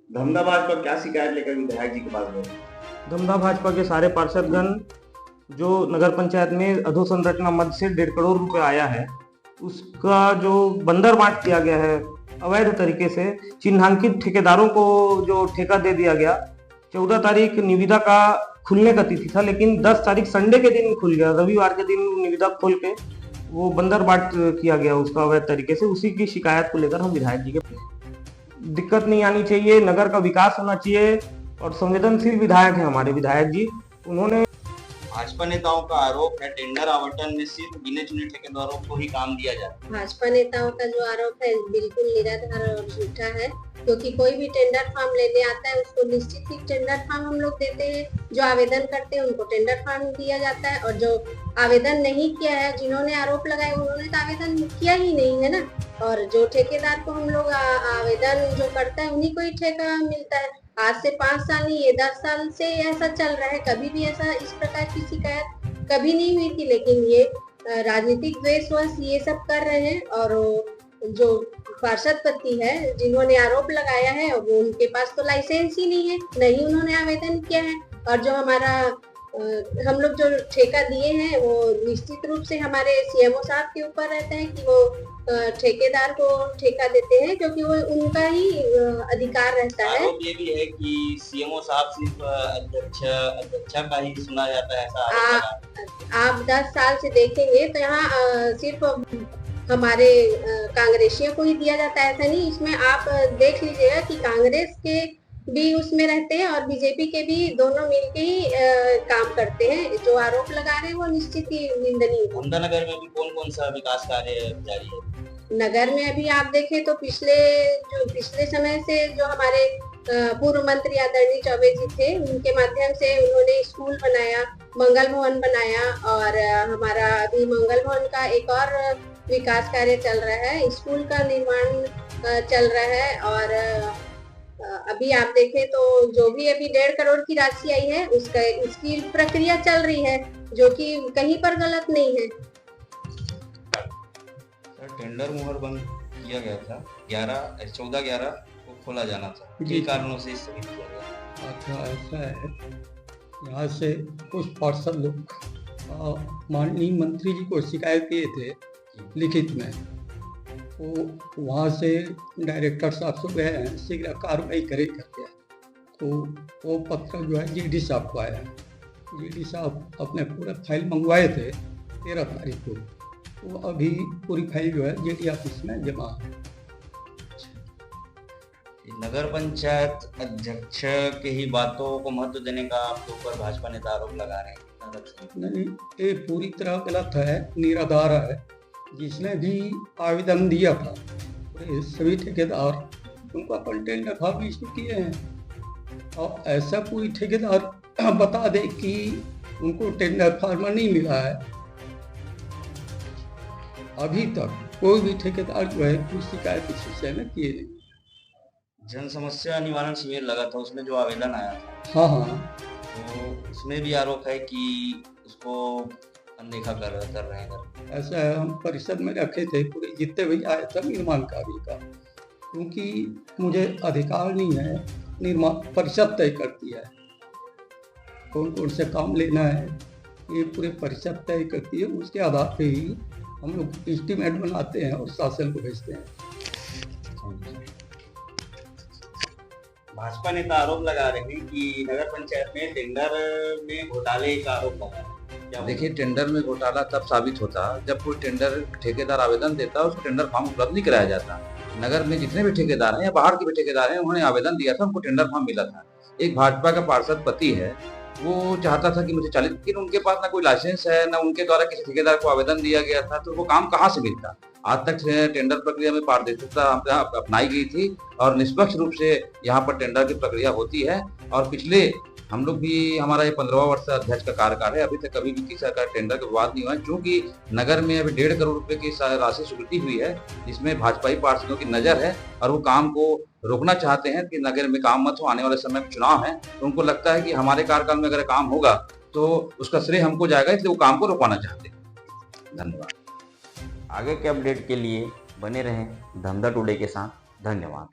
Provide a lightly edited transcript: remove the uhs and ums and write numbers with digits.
धमधा भाजपा क्या शिकायत लेकर विधायक जी के पास गए? धमधा भाजपा के सारे पार्षदगण जो नगर पंचायत में अधोसंरचना मद से 1.5 करोड़ रुपए आया है, उसका जो बंदर बांट किया गया है अवैध तरीके से, चिन्हांकित ठेकेदारों को जो ठेका दे दिया गया। 14 तारीख निविदा का खुलने का तिथि था, लेकिन 10 तारीख संडे के दिन खुल गया। रविवार के दिन निविदा खोल के वो बंदर बांट किया गया उसका अवैध तरीके से। उसी की शिकायत को लेकर हम विधायक जी के दिक्कत नहीं आनी चाहिए, नगर का विकास होना चाहिए और संवेदनशील विधायक हैं हमारे विधायक जी। उन्होंने भाजपा नेताओं का आरोप है टेंडर आवंटन में सिर्फ गिने चुने ठेकेदारों को ही काम दिया जाता है। भाजपा नेताओं का जो आरोप है बिल्कुल निराधार और झूठा है, क्योंकि कोई भी टेंडर फॉर्म लेने आता है उसको निश्चित ही टेंडर फॉर्म हम लोग देते हैं। जो आवेदन करते हैं उनको टेंडर फॉर्म दिया जाता है, और जो आवेदन नहीं किया है, जिन्होंने आरोप लगाए उन्होंने तो आवेदन किया ही नहीं है ना। और जो ठेकेदार को हम लोग आवेदन जो करता है उन्हीं को ही ठेका मिलता है। आज से 5 साल नहीं, ये 10 साल से ऐसा चल रहा है। कभी भी ऐसा इस प्रकार की शिकायत कभी नहीं हुई थी, लेकिन ये राजनीतिक द्वेषवश ये सब कर रहे हैं। और जो पार्षद पति है जिन्होंने आरोप लगाया है वो उनके पास तो लाइसेंस ही नहीं है, नहीं उन्होंने आवेदन किया है। और जो हमारा हम लोग जो ठेका दिए हैं वो निश्चित रूप से हमारे सीएमओ साहब के ऊपर रहता है कि वो ठेकेदार को ठेका देते हैं, क्योंकि वो उनका ही अधिकार रहता है। आरोप ये भी है कि सीएमओ साहब सिर्फ अध्यक्षा का ही सुना जाता है, ऐसा आप 10 साल से देखेंगे तो यहाँ सिर्फ हमारे कांग्रेसियों को ही दिया जाता है, ऐसा नहीं। इसमें आप देख लीजिएगा कि कांग्रेस के भी उसमें रहते हैं और बीजेपी के भी, दोनों मिलके ही काम करते हैं। जो आरोप लगा रहे हैं वो निश्चित ही निंदनीय है। धमधा नगर में भी कौन कौन सा विकास कार्य जारी है? नगर में अभी आप देखें तो पिछले समय से जो हमारे पूर्व मंत्री आदरणीय चौबे जी थे, उनके माध्यम से उन्होंने स्कूल बनाया, मंगल भवन बनाया। और हमारा अभी मंगल भवन का एक और विकास कार्य चल रहा है, स्कूल का निर्माण चल रहा है। और अभी आप देखें तो जो भी अभी 1.5 करोड़ की राशि आई है उसकी प्रक्रिया चल रही है, जो कि कहीं पर गलत नहीं है। सर, टेंडर मुहर बंद किया गया था, 14/11 को खोला जाना था, किन कारणों से स्थगित किया गया? अच्छा, ऐसा है, यहाँ से कुछ पार्षद लोग माननीय मंत्री जी को शिकायत किए थे लिखित में। वो वहाँ से डायरेक्टर साहब से गए हैं शीघ्र कार्रवाई करे करके, तो वो पत्र जो है जीडी साहब को आया। जीडी साहब अपने पूरे फाइल मंगवाए थे 13 तारीख को, वो अभी पूरी फाइल जो है जीडी ऑफिस में जमा है। नगर पंचायत अध्यक्ष के ही बातों को महत्व देने का आपके ऊपर भाजपा नेता आरोप लगा रहे हैं। नहीं, ये पूरी तरह गलत है, निराधार है। जिसने भी आवेदन दिया था सभी ठेकेदार उनको अपन टेंडर फॉर्म इशू किए हैं, और ऐसा कोई ठेकेदार बता दे कि उनको टेंडर फॉर्म नहीं मिला है, अभी तक कोई भी ठेकेदार जो है कोई शिकायत इस विषय में किए नहीं। जन समस्या निवारण शिविर लगा था, उसमें जो आवेदन आया था, हाँ, तो उसमें भी आरोप है कि उसको अनदेखा कर रहे हैं। ऐसा है, हम परिषद में रखे थे पूरे जितने भी आए थे निर्माण कार्य का, क्योंकि मुझे अधिकार नहीं है, निर्माण परिषद तय करती है कौन कौन से काम लेना है, ये पूरे परिषद तय करती है। उसके आधार पे ही हम लोग एस्टीमेट बनाते हैं और शासन को भेजते हैं। भाजपा नेता आरोप लगा रहे हैं कि नगर पंचायत में टेंडर में घोटाले का आरोप लगा है। देखिए, टेंडर में घोटाला तब साबित होता जब कोई टेंडर ठेकेदार आवेदन देता है, उसको टेंडर फॉर्म उपलब्ध नहीं कराया जाता। नगर में जितने भी ठेकेदार हैं या बाहर के भी ठेकेदार हैं, उन्होंने आवेदन दिया था, उनको टेंडर फॉर्म मिला था। एक भाजपा का पार्षद पति है, वो चाहता था कि मुझे 40, लेकिन उनके पास ना कोई लाइसेंस है, ना उनके द्वारा किसी ठेकेदार को आवेदन दिया गया था, तो वो काम कहाँ से मिलता? आज तक टेंडर प्रक्रिया में पारदर्शिता अपनाई गई थी और निष्पक्ष रूप से यहाँ पर टेंडर की प्रक्रिया होती है। और पिछले हम लोग भी, हमारा ये 15वां वर्ष अध्यक्ष का कार्यकाल है, अभी तक कभी भी किसी का टेंडर का विवाद नहीं हुआ है। क्योंकि नगर में अभी 1.5 करोड़ रुपए की राशि स्वीकृति हुई है, जिसमें भाजपाई पार्षदों की नजर है और वो काम को रोकना चाहते हैं कि नगर में काम मत हो। आने वाले समय में चुनाव है, तो उनको लगता है कि हमारे कार्यकाल में अगर काम होगा तो उसका श्रेय हमको जाएगा, इसलिए वो काम को रुकवाना चाहते हैं। धन्यवाद। आगे के अपडेट के लिए बने रहें धमधा टुडे के साथ। धन्यवाद।